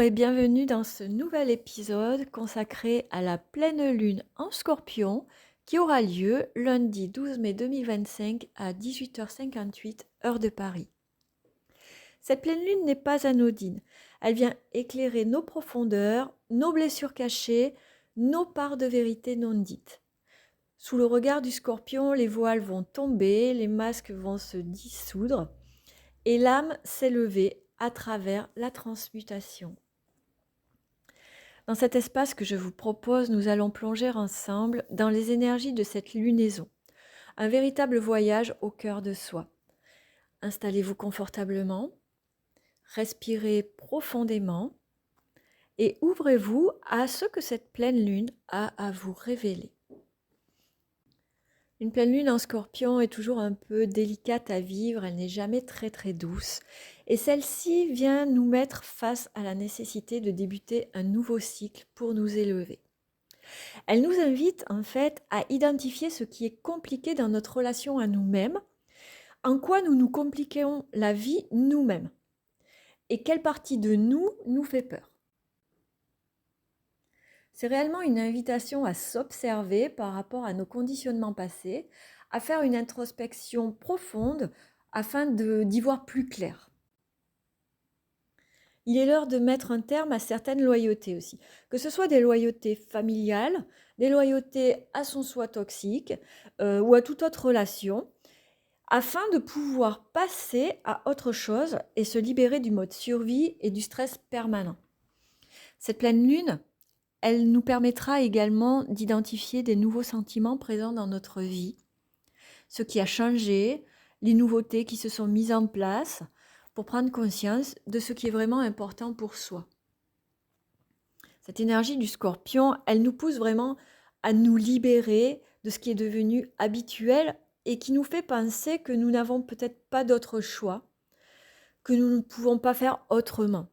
et bienvenue dans ce nouvel épisode consacré à la pleine lune en Scorpion qui aura lieu lundi 12 mai 2025 à 18h58 heure de Paris. Cette pleine lune n'est pas anodine. Elle vient éclairer nos profondeurs, nos blessures cachées, nos parts de vérité non dites. Sous le regard du Scorpion, les voiles vont tomber, les masques vont se dissoudre et l'âme s'élever à travers la transmutation. Dans cet espace que je vous propose, nous allons plonger ensemble dans les énergies de cette lunaison. Un véritable voyage au cœur de soi. Installez-vous confortablement, respirez profondément et ouvrez-vous à ce que cette pleine lune a à vous révéler. Une pleine lune en Scorpion est toujours un peu délicate à vivre, elle n'est jamais très douce. Et celle-ci vient nous mettre face à la nécessité de débuter un nouveau cycle pour nous élever. Elle nous invite en fait à identifier ce qui est compliqué dans notre relation à nous-mêmes, en quoi nous nous compliquons la vie nous-mêmes et quelle partie de nous nous fait peur. C'est réellement une invitation à s'observer par rapport à nos conditionnements passés, à faire une introspection profonde afin d'y voir plus clair. Il est l'heure de mettre un terme à certaines loyautés aussi, que ce soit des loyautés familiales, des loyautés à son soi toxique ou à toute autre relation, afin de pouvoir passer à autre chose et se libérer du mode survie et du stress permanent. Cette pleine lune, elle nous permettra également d'identifier des nouveaux sentiments présents dans notre vie, ce qui a changé, les nouveautés qui se sont mises en place pour prendre conscience de ce qui est vraiment important pour soi. Cette énergie du Scorpion, elle nous pousse vraiment à nous libérer de ce qui est devenu habituel et qui nous fait penser que nous n'avons peut-être pas d'autre choix, que nous ne pouvons pas faire autrement.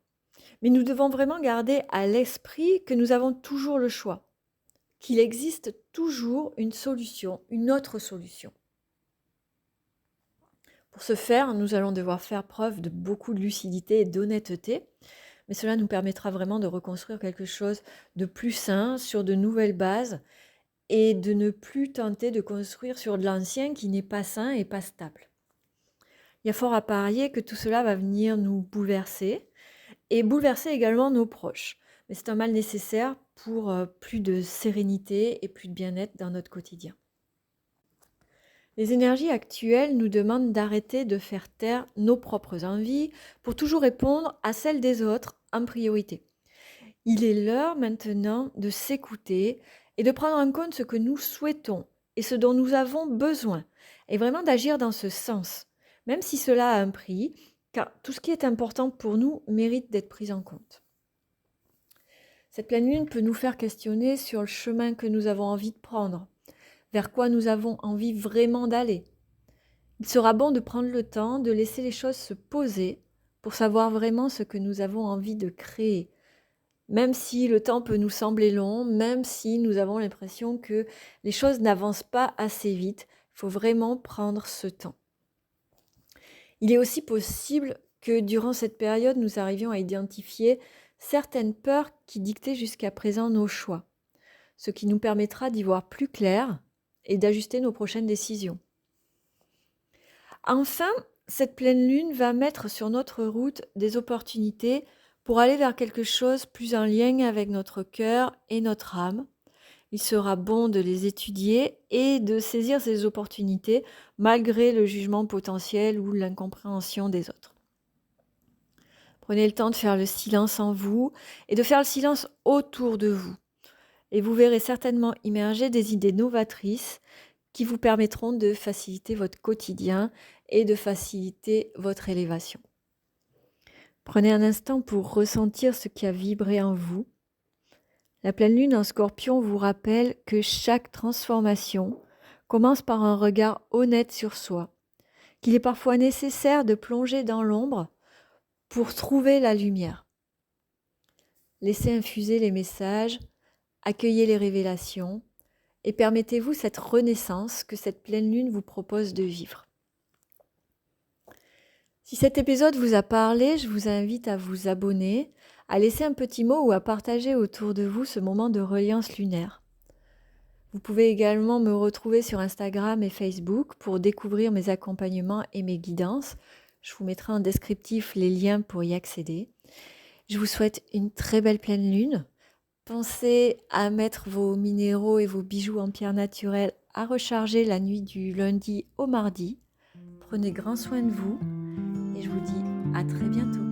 Mais nous devons vraiment garder à l'esprit que nous avons toujours le choix, qu'il existe toujours une solution, une autre solution. Pour ce faire, nous allons devoir faire preuve de beaucoup de lucidité et d'honnêteté, mais cela nous permettra vraiment de reconstruire quelque chose de plus sain, sur de nouvelles bases, et de ne plus tenter de construire sur de l'ancien qui n'est pas sain et pas stable. Il y a fort à parier que tout cela va venir nous bouleverser, et bouleverser également nos proches. Mais c'est un mal nécessaire pour plus de sérénité et plus de bien-être dans notre quotidien. Les énergies actuelles nous demandent d'arrêter de faire taire nos propres envies pour toujours répondre à celles des autres en priorité. Il est l'heure maintenant de s'écouter et de prendre en compte ce que nous souhaitons et ce dont nous avons besoin, et vraiment d'agir dans ce sens, même si cela a un prix, car tout ce qui est important pour nous mérite d'être pris en compte. Cette pleine lune peut nous faire questionner sur le chemin que nous avons envie de prendre, vers quoi nous avons envie vraiment d'aller. Il sera bon de prendre le temps de laisser les choses se poser pour savoir vraiment ce que nous avons envie de créer. Même si le temps peut nous sembler long, même si nous avons l'impression que les choses n'avancent pas assez vite, il faut vraiment prendre ce temps. Il est aussi possible que durant cette période, nous arrivions à identifier certaines peurs qui dictaient jusqu'à présent nos choix, ce qui nous permettra d'y voir plus clair et d'ajuster nos prochaines décisions. Enfin, cette pleine lune va mettre sur notre route des opportunités pour aller vers quelque chose plus en lien avec notre cœur et notre âme. Il sera bon de les étudier et de saisir ces opportunités malgré le jugement potentiel ou l'incompréhension des autres. Prenez le temps de faire le silence en vous et de faire le silence autour de vous. Et vous verrez certainement émerger des idées novatrices qui vous permettront de faciliter votre quotidien et de faciliter votre élévation. Prenez un instant pour ressentir ce qui a vibré en vous. La pleine lune en Scorpion vous rappelle que chaque transformation commence par un regard honnête sur soi, qu'il est parfois nécessaire de plonger dans l'ombre pour trouver la lumière. Laissez infuser les messages, accueillez les révélations et permettez-vous cette renaissance que cette pleine lune vous propose de vivre. Si cet épisode vous a parlé, je vous invite à vous abonner, à laisser un petit mot ou à partager autour de vous ce moment de reliance lunaire. Vous pouvez également me retrouver sur Instagram et Facebook pour découvrir mes accompagnements et mes guidances. Je vous mettrai en descriptif les liens pour y accéder. Je vous souhaite une très belle pleine lune. Pensez à mettre vos minéraux et vos bijoux en pierre naturelle à recharger la nuit du lundi au mardi. Prenez grand soin de vous et je vous dis à très bientôt.